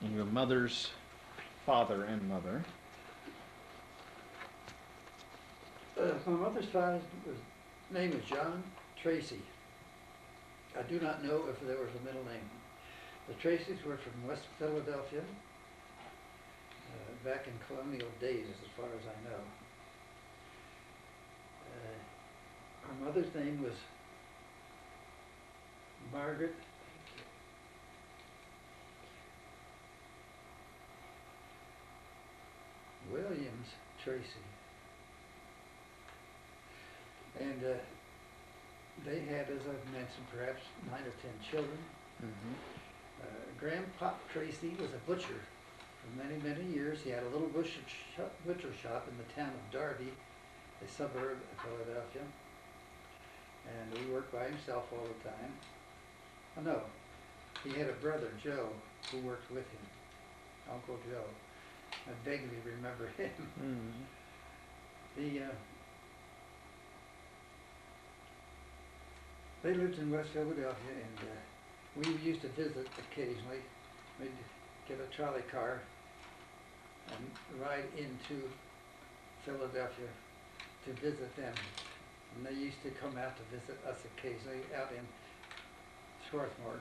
Your mother's father and mother. My mother's father's name was John Tracy. I do not know if there was a middle name. The Tracys were from West Philadelphia, back in colonial days, as far as I know. Our mother's name was Margaret Williams Tracy. And they had, as I've mentioned, perhaps 9 or 10 children. Mm-hmm. Grandpa Tracy was a butcher for many, many years. He had a little butcher shop in the town of Darby, a suburb of Philadelphia. And he worked by himself all the time. Oh no, he had a brother, Joe, who worked with him, Uncle Joe. I vaguely remember him. Mm-hmm. The They lived in West Philadelphia, and we used to visit occasionally. We'd get a trolley car and ride into Philadelphia to visit them. And they used to come out to visit us occasionally out in Swarthmore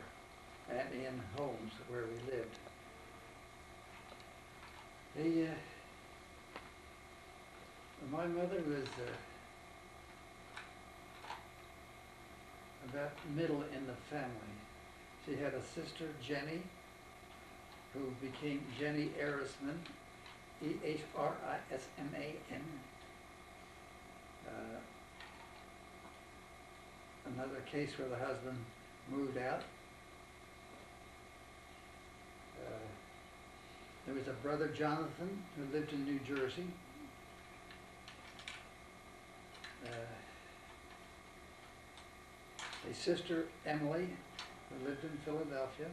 and in homes where we lived. My mother was about middle in the family. She had a sister, Jenny, who became Jenny Erisman, Ehrisman. Another case where the husband moved out. There was a brother, Jonathan, who lived in New Jersey. A sister, Emily, who lived in Philadelphia.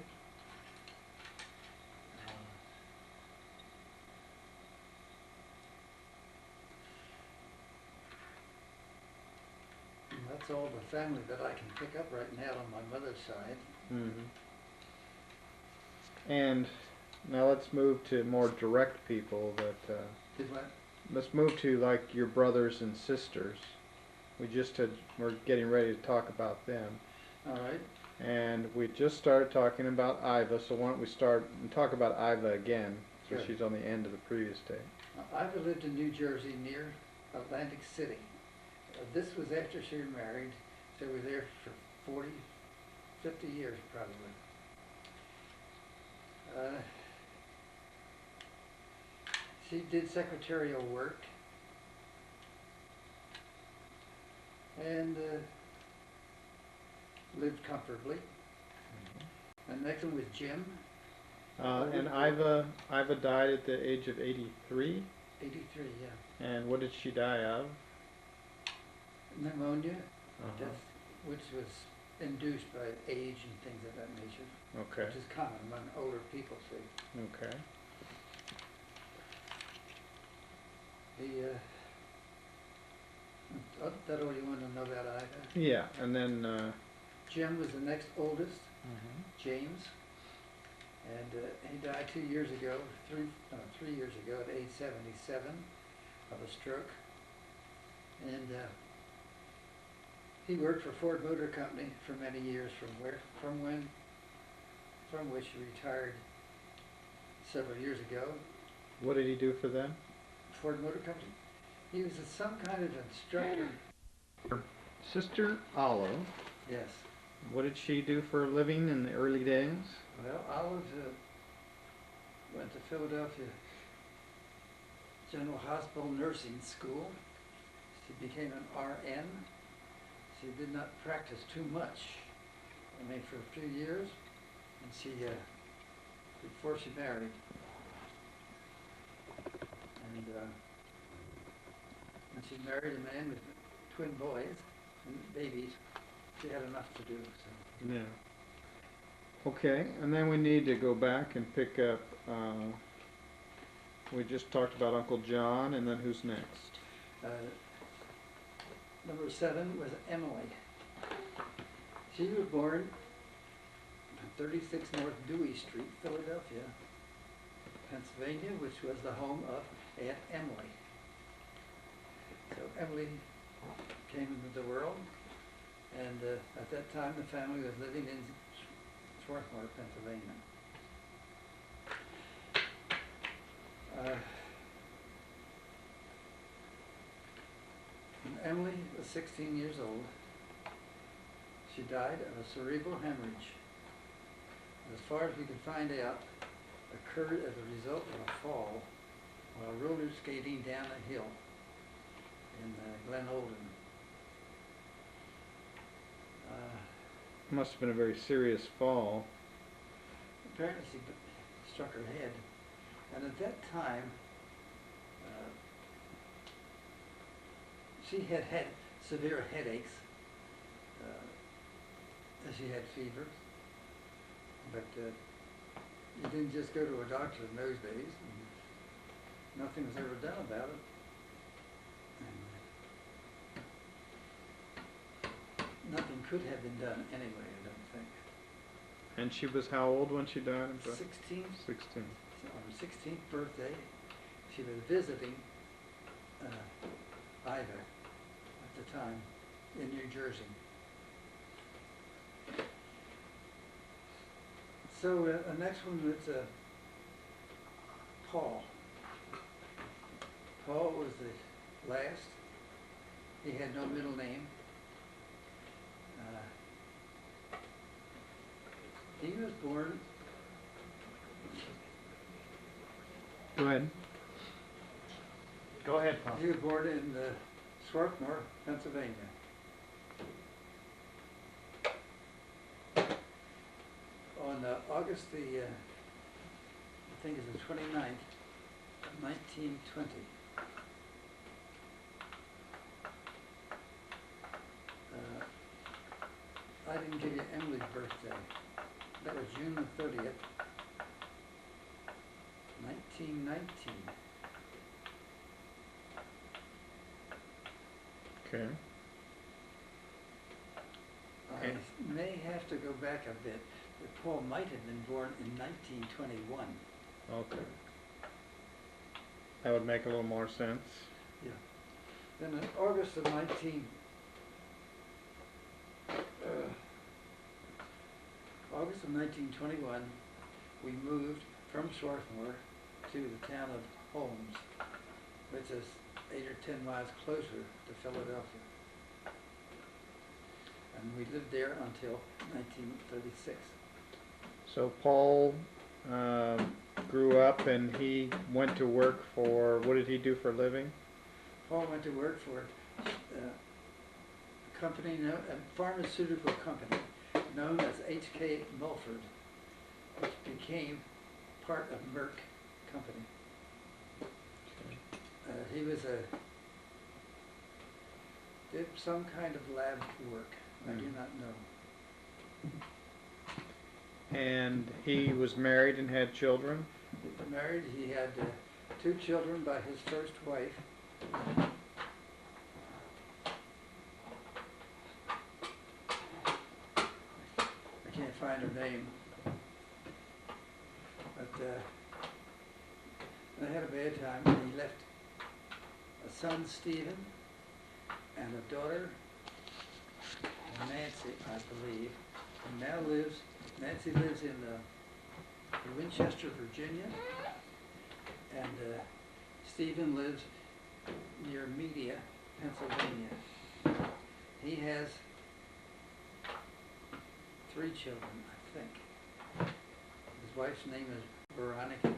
And that's all the family that I can pick up right now on my mother's side. Mm-hmm. And now let's move to more direct people that. Did what? Let's move to like your brothers and sisters. We're getting ready to talk about them. All right. And we just started talking about Iva, so why don't we start and talk about Iva again, so Sure. she's on the end of the previous tape. Iva lived in New Jersey near Atlantic City. This was after she was married. They were there for 40, 50 years probably. She did secretarial work and lived comfortably. And next one was Jim. And Iva died at the age of 83. 83, yeah. And what did she die of? Pneumonia, death, which was induced by age and things of that nature. Okay. Which is common among older people, see. Okay. That all you want to know about Iva? Yeah, and then. Jim was the next oldest, Mm-hmm. James, and he died 3 years ago at age 77 of a stroke. And he worked for Ford Motor Company for many years, from which he retired several years ago. What did he do for them? Ford Motor Company. He was some kind of instructor. Sister Olive. Yes. What did she do for a living in the early days? Well, Olive went to Philadelphia General Hospital Nursing School. She became an RN. She did not practice too much. I mean, for a few years, and she before she married. And when she married a man with twin boys and babies, she had enough to do. So. Yeah. Okay, and then we need to go back and pick up. We just talked about Uncle John, and then who's next? Number 7 was Emily. She was born on 36 North Dewey Street, Philadelphia, Pennsylvania, which was the home of Aunt Emily. So Emily came into the world, and at that time the family was living in Swarthmore, Pennsylvania. When Emily was 16 years old, she died of a cerebral hemorrhage. As far as we could find out, occurred as a result of a fall while roller skating down a hill in Glen Olden. Must have been a very serious fall. Apparently she struck her head, and at that time she had had severe headaches. She had fever, but you didn't just go to a doctor in those days. And nothing was ever done about it. And nothing could have been done anyway, I don't think. And she was how old when she died? 16. 16. On her 16th birthday, she was visiting Ida at the time in New Jersey. So the next one was Paul. Paul was the last. He had no middle name. He was born. Go ahead. Go ahead, Paul. He was born in Swarthmore, Pennsylvania. On August the, I think it's the 29th, 1920. I didn't give you Emily's birthday. That was June the 30th, 1919. Okay. I may have to go back a bit. Paul might have been born in 1921. Okay. That would make a little more sense. Yeah. Then in August of 1921, we moved from Swarthmore to the town of Holmes, which is 8 or 10 miles closer to Philadelphia. And we lived there until 1936. So Paul grew up and he went to work for, what did he do for a living? Paul went to work for a company, a pharmaceutical company known as H.K. Mulford, which became part of Merck Company. He was did some kind of lab work. I do not know. And he was married and had children? He was married. He had 2 children by his first wife. I can't find her name. But they had a bad time, and he left a son, Stephen, and a daughter, Nancy, I believe, and now Nancy lives in Winchester, Virginia, and Stephen lives near Media, Pennsylvania. He has 3 children, I think. His wife's name is Veronica,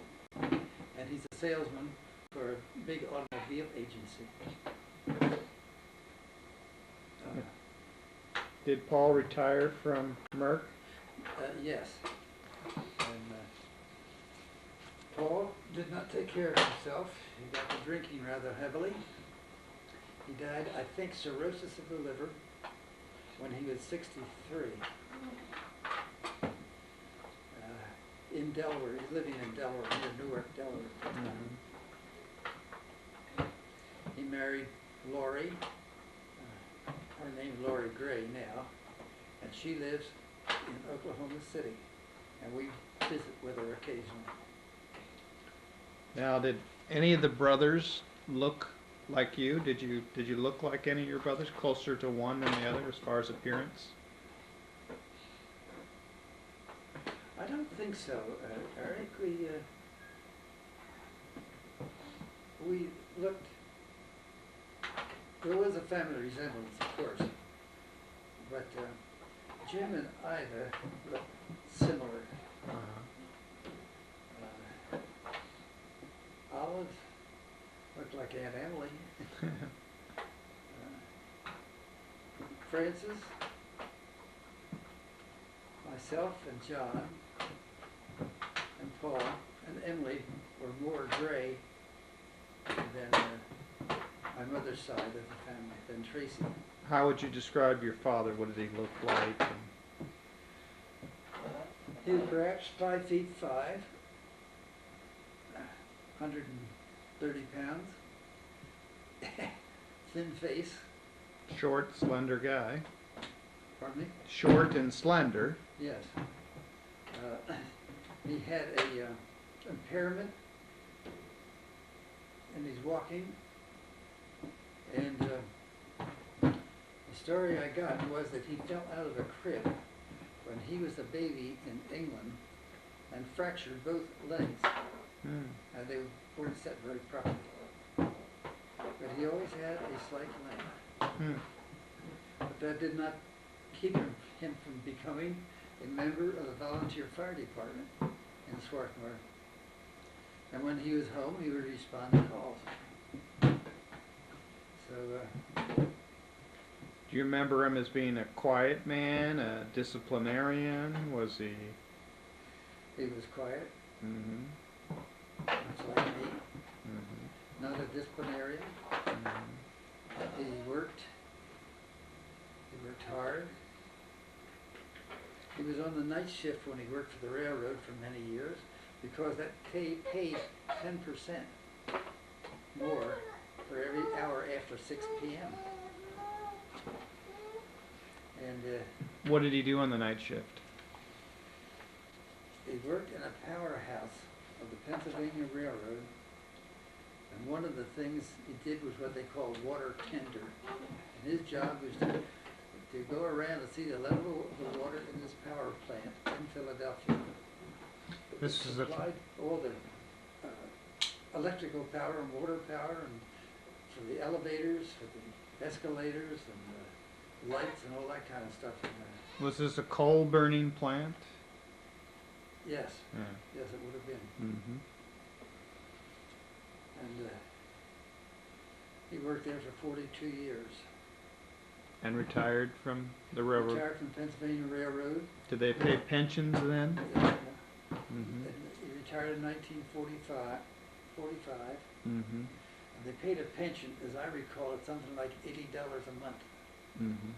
and he's a salesman for a big automobile agency. Did Paul retire from Merck? Yes. And Paul did not take care of himself. He got to drinking rather heavily. He died, I think, cirrhosis of the liver when he was 63. In Delaware. He's living in Delaware, near Newark, Delaware. He married Lori. Her name's Lori Gray now, and she lives in Oklahoma City, and we visit with her occasionally. Now, did any of the brothers look like you? Did you look like any of your brothers? Closer to one than the other as far as appearance? I don't think so, Eric. We looked, there was a family resemblance, of course, but Jim and Ida looked similar. Olive looked like Aunt Emily. Francis, myself and John and Paul and Emily were more gray than my mother's side of the family, than Tracy. How would you describe your father? What did he look like? He was perhaps 5'5", 130 pounds, thin face. Short, slender guy. Pardon me? Short and slender. Yes. He had a impairment in his walking, and the story I got was that he fell out of a crib when he was a baby in England and fractured both legs. They weren't set very properly. But he always had a slight limp. But that did not keep him from becoming a member of the volunteer fire department in Swarthmore. And when he was home, he would respond to calls. So, Do you remember him as being a quiet man, a disciplinarian? Was he? he was quiet, Mm-hmm. much like me, Mm-hmm. not a disciplinarian. Mm-hmm. He worked hard. He was on the night shift when he worked for the railroad for many years because that paid 10% more for every hour after 6 p.m. And What did he do on the night shift? he worked in a powerhouse of the Pennsylvania Railroad, and one of the things he did was what they called water tender. And his job was to go around and see the level of the water in this power plant in Philadelphia. This is a supplied all the electrical power and water power, and for the elevators, for the escalators, and the lights, and all that kind of stuff in there. Was this a coal burning plant? Yes, Yeah. yes, it would have been. Mm-hmm. And he worked there for 42 years. And retired from the railroad. Retired from Pennsylvania Railroad. Did they pay pensions then? And he retired in 1945. Mm-hmm. And they paid a pension, as I recall it, something like $80 a month, Mm-hmm.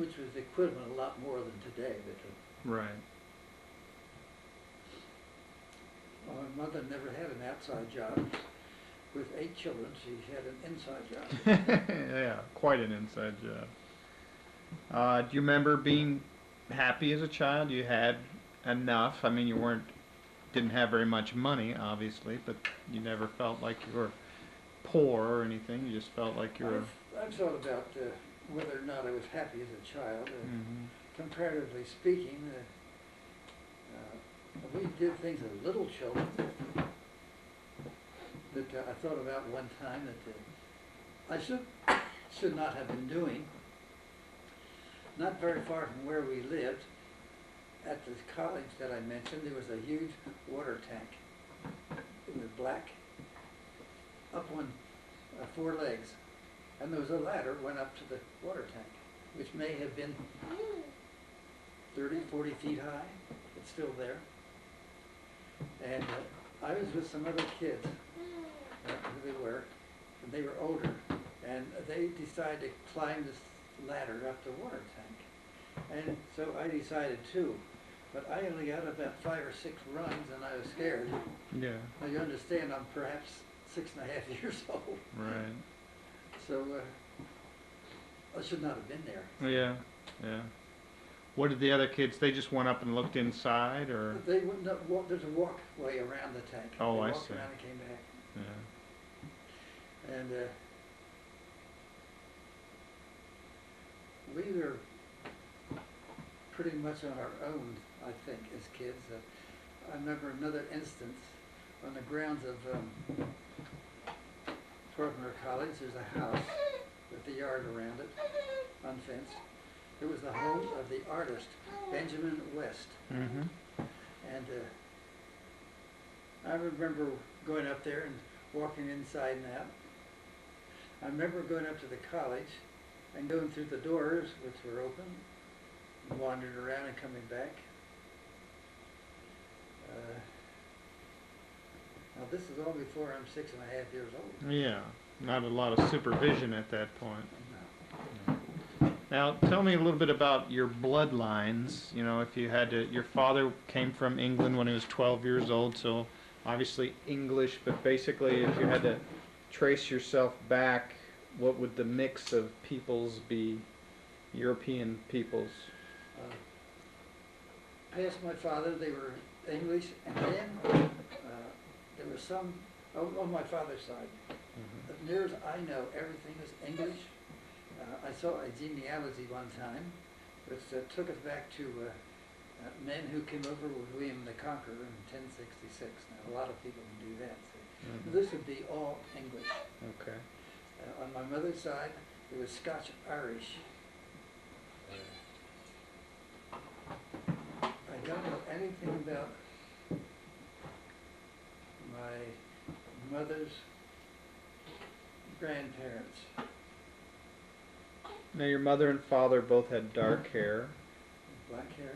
which was equivalent a lot more than today. But, Right. well, my mother never had an outside job. With 8 children, she had an inside job. Yeah, quite an inside job. Do you remember being happy as a child? You had enough. I mean, didn't have very much money, obviously, but you never felt like you were poor or anything. You just felt like you were. I've thought about whether or not I was happy as a child. Mm-hmm. Comparatively speaking, we did things as little children that I thought about one time that I should not have been doing. Not very far from where we lived, at the college that I mentioned, there was a huge water tank. It was black, up on 4 legs, and there was a ladder went up to the water tank, which may have been 30, 40 feet high. It's still there. And I was with some other kids, who they were, and they were older, and they decided to climb this ladder up the water tank. And so I decided too, but I only got about 5 or 6 runs, and I was scared. Yeah. Now you understand, I'm perhaps 6.5 years old. Right. So I should not have been there. Yeah. Yeah. What did the other kids? They just went up and looked inside, or? They wouldn't have walk, there's a walkway around the tank. Oh, they I walked see. around and came back. Yeah. And we were pretty much on our own, I think, as kids. I remember another instance on the grounds of Faulkner College. There's a house with a yard around it, unfenced. It was the home of the artist Benjamin West. Mm-hmm. And I remember going up there and walking inside and out. I remember going up to the college and going through the doors, which were open, and wandering around and coming back. Now this is all before I'm 6.5 years old. Yeah, not a lot of supervision at that point. No. Now, tell me a little bit about your bloodlines. You know, if you had to, your father came from England when he was 12 years old, so obviously English, but basically if you had to trace yourself back, what would the mix of peoples be, European peoples? Past my father, they were English, and then there was some on my father's side. Mm-hmm. As near as I know, everything is English. I saw a genealogy one time, which took us back to men who came over with William the Conqueror in 1066. Now, a lot of people can do that. So Mm-hmm. this would be all English. Okay. On my mother's side, it was Scotch-Irish. I don't know anything about my mother's grandparents. Now, your mother and father both had dark hair, Black hair.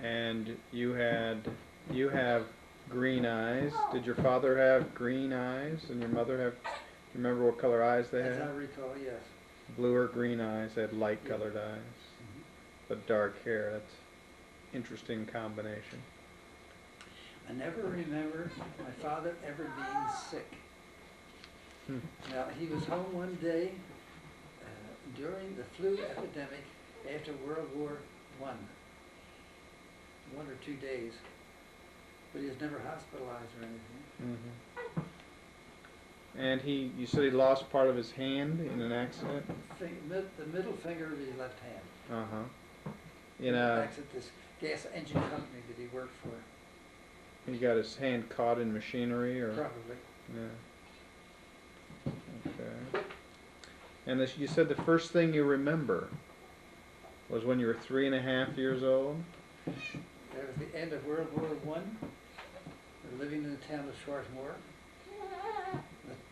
and you have green eyes. Did your father have green eyes, and your mother have? Do you remember what color eyes they As I had? recall, yes. Blue or green eyes. They had light-colored eyes, Mhm. but dark hair. That's interesting combination. I never remember my father ever being sick. Hmm. Now, he was home one day during the flu epidemic after World War I. 1 or 2 days. But he was never hospitalized or anything. Mm-hmm. And you said he lost part of his hand in an accident? The middle finger of his left hand. Uh-huh. That's at this gas engine company that he worked for. He got his hand caught in machinery, or? Probably. Yeah. Okay. And you said the first thing you remember was when you were 3.5 years old? That was the end of World War I. We're living in the town of Swarthmore.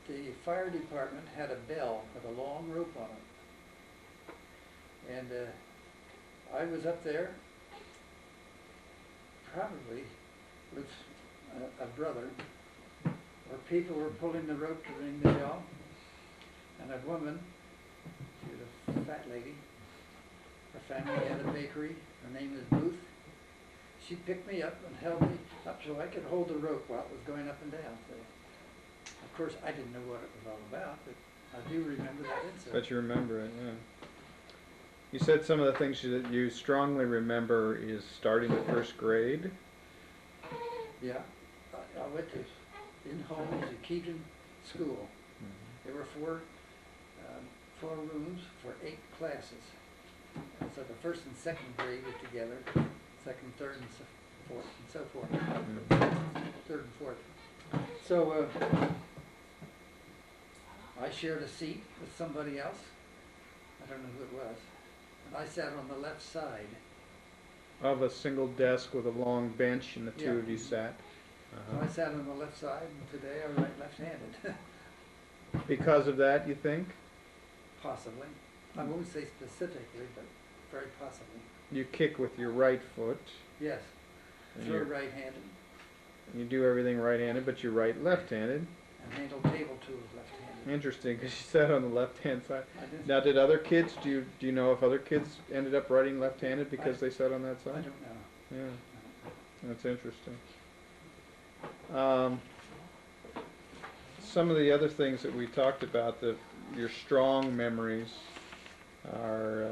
The fire department had a bell with a long rope on it. And I was up there, probably with a brother, where people were pulling the rope to ring the bell. And a woman, she was a fat lady, her family had a bakery, her name was Booth. She picked me up and held me up so I could hold the rope while it was going up and down. So, of course, I didn't know what it was all about, but I do remember that incident. But you remember it, yeah. You said some of the things that you strongly remember is starting the first grade. Yeah, I went to in-home Keaton School. There were four rooms for 8 classes. And so the first and second grade were together, second, third, and fourth, and so forth. Third and fourth. So I shared a seat with somebody else. I don't know who it was. And I sat on the left side. Of a single desk with a long bench, and the two of you sat. So I sat on the left side, and today I write left-handed. Because of that, you think? Possibly. I won't say specifically, but very possibly. You kick with your right foot. Yes. And Throw you're- right-handed You do everything right-handed, but you write left-handed. and handle table tools left-handed. Interesting, because you sat on the left-hand side. I didn't- Now, did other kids, do you know if other kids ended up writing left-handed because they sat on that I side? don't know. Yeah, that's interesting. Some of the other things that we talked about, your strong memories are,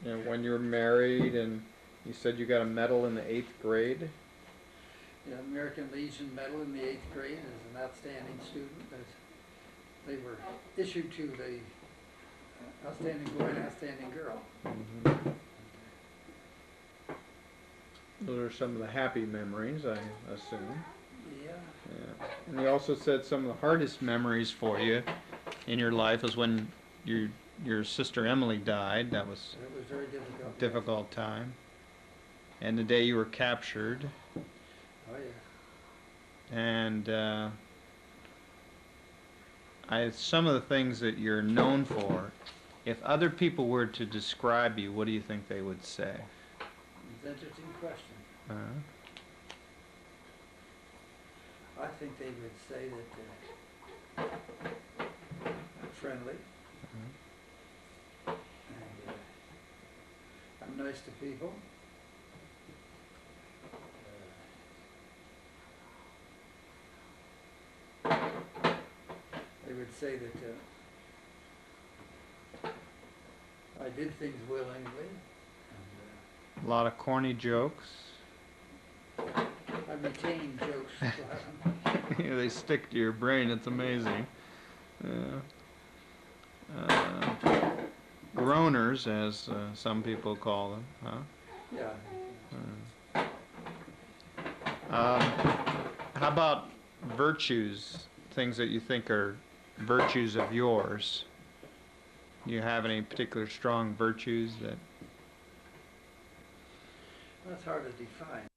when you were married and You said you got a medal in the 8th grade. The American Legion Medal in the 8th grade as an outstanding student. They were issued to the outstanding boy and outstanding girl. Mm-hmm. Those are some of the happy memories, I assume. Yeah. Yeah. And you also said some of the hardest memories for you in your life was when your sister Emily died. That was It was very difficult. a difficult time. And the day you were captured. Oh yeah. And some of the things that you're known for, if other people were to describe you, what do you think they would say? It's an interesting question. I think they would say that I'm friendly and I'm nice to people. They would say that I did things willingly. A lot of corny jokes. I retain jokes. They stick to your brain. It's amazing. Yeah. Groaners, as some people call them, huh? Yeah. How about virtues? Things that you think are virtues of yours. Do you have any particular strong virtues that? That's hard to define.